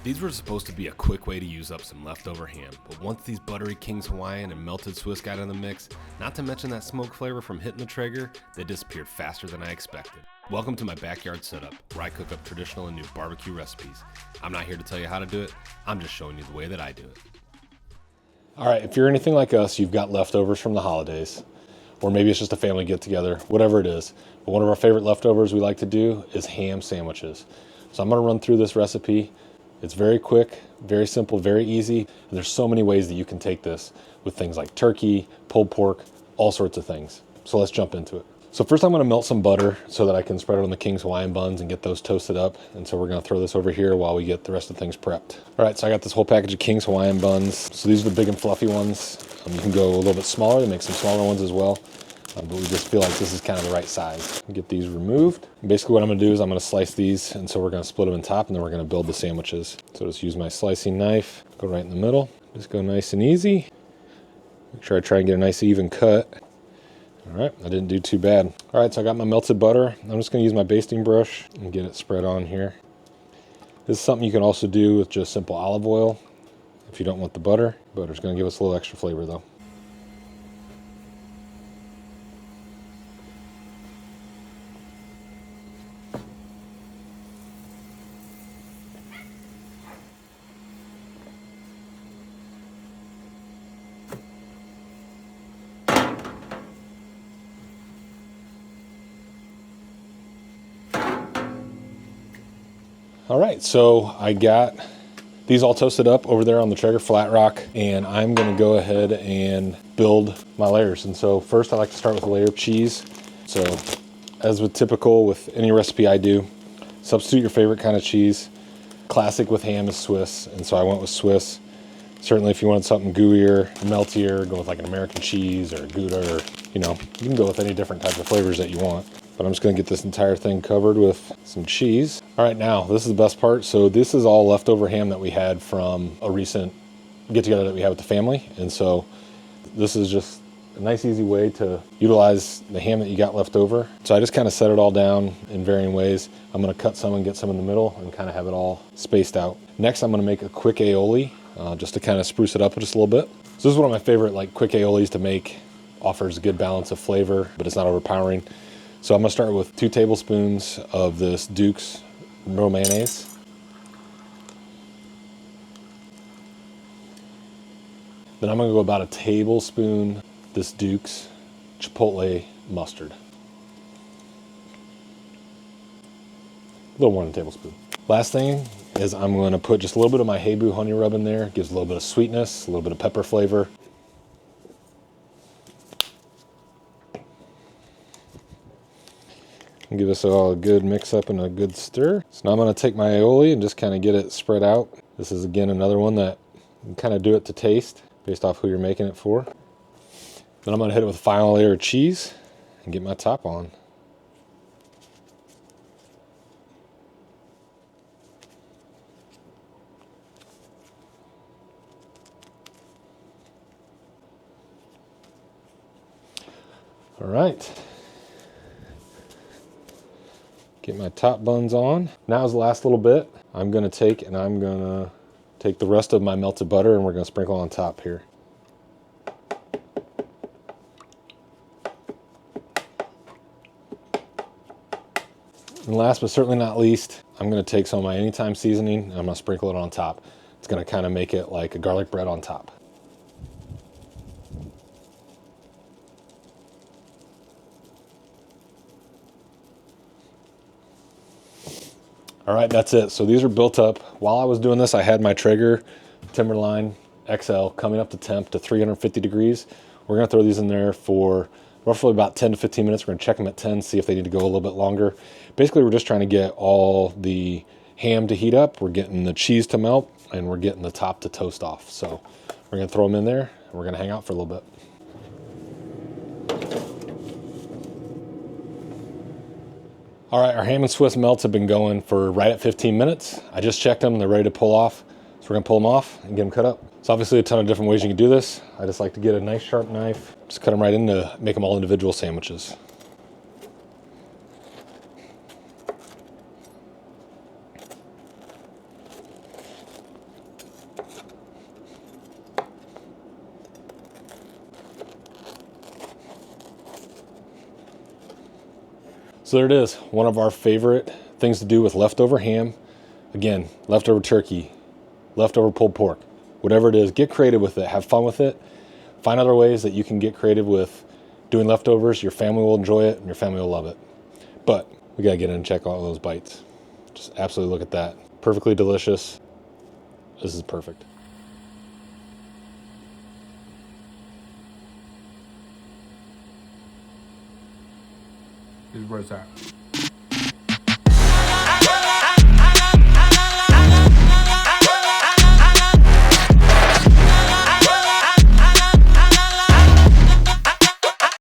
These were supposed to be a quick way to use up some leftover ham, but once these buttery King's Hawaiian and melted Swiss got in the mix, not to mention that smoke flavor from hitting the Traeger, they disappeared faster than I expected. Welcome to my backyard setup, where I cook up traditional and new barbecue recipes. I'm not here to tell you how to do it, I'm just showing you the way that I do it. All right, if you're anything like us, you've got leftovers from the holidays, or maybe it's just a family get together, whatever it is. But one of our favorite leftovers we like to do is ham sandwiches. So I'm gonna run through this recipe. It's very quick, very simple, very easy. And there's so many ways that you can take this with things like turkey, pulled pork, all sorts of things. So let's jump into it. So first I'm gonna melt some butter so that I can spread it on the King's Hawaiian buns and get those toasted up. And so we're gonna throw this over here while we get the rest of the things prepped. All right, so I got this whole package of King's Hawaiian buns. So these are the big and fluffy ones. You can go a little bit smaller, they make some smaller ones as well. But we just feel like this is kind of the right size. Get these removed. Basically what I'm gonna do is I'm gonna slice these, and so we're gonna split them in top, and then we're gonna build the sandwiches. So just use my slicing knife, go right in the middle. Just go nice and easy. Make sure I try and get a nice even cut. All right, I didn't do too bad. All right, so I got my melted butter. I'm just gonna use my basting brush and get it spread on here. This is something you can also do with just simple olive oil if you don't want the butter. Butter's gonna give us a little extra flavor though. All right, so I got these all toasted up over there on the Traeger flat rock, and I'm gonna go ahead and build my layers. And so first I like to start with a layer of cheese. So as with typical with any recipe I do, substitute your favorite kind of cheese. Classic with ham is Swiss, and so I went with Swiss. Certainly if you wanted something gooier, meltier, go with like an American cheese or Gouda, or you can go with any different type of flavors that you want. But I'm just gonna get this entire thing covered with some cheese. All right, now this is the best part. So this is all leftover ham that we had from a recent get together that we had with the family. And so this is just a nice easy way to utilize the ham that you got left over. So I just kind of set it all down in varying ways. I'm gonna cut some and get some in the middle and kind of have it all spaced out. Next, I'm gonna make a quick aioli just to kind of spruce it up just a little bit. So this is one of my favorite like quick aiolis to make. Offers a good balance of flavor, but it's not overpowering. So I'm gonna start with 2 tablespoons of this Duke's no mayonnaise. Then I'm gonna go about a tablespoon this Duke's Chipotle mustard. A little more than a tablespoon. Last thing is I'm gonna put just a little bit of my Hey Boo honey rub in there. Gives a little bit of sweetness, a little bit of pepper flavor. And give us all a good mix up and a good stir. So now I'm gonna take my aioli and just kind of get it spread out. This is again another one that you can kind of do it to taste based off who you're making it for. Then I'm gonna hit it with a final layer of cheese and get my top on. All right. Get my top buns on. Now is the last little bit. I'm gonna take the rest of my melted butter and we're gonna sprinkle on top here. And last but certainly not least, I'm gonna take some of my anytime seasoning and I'm gonna sprinkle it on top. It's gonna kind of make it like a garlic bread on top. All right, that's it. So these are built up. While I was doing this, I had my Traeger Timberline XL coming up to temp to 350 degrees. We're gonna throw these in there for roughly about 10 to 15 minutes. We're gonna check them at 10, see if they need to go a little bit longer. Basically, we're just trying to get all the ham to heat up. We're getting the cheese to melt, and we're getting the top to toast off. So we're gonna throw them in there, and we're gonna hang out for a little bit. All right, our ham and Swiss melts have been going for right at 15 minutes. I just checked them, they're ready to pull off. So we're gonna pull them off and get them cut up. There's obviously a ton of different ways you can do this. I just like to get a nice sharp knife, just cut them right into, make them all individual sandwiches. So there it is, one of our favorite things to do with leftover ham. Again, leftover turkey, leftover pulled pork, whatever it is, get creative with it, have fun with it. Find other ways that you can get creative with doing leftovers. Your family will enjoy it and your family will love it. But we gotta get in and check out all those bites. Just absolutely look at that. Perfectly delicious. This is perfect. This is where it's at.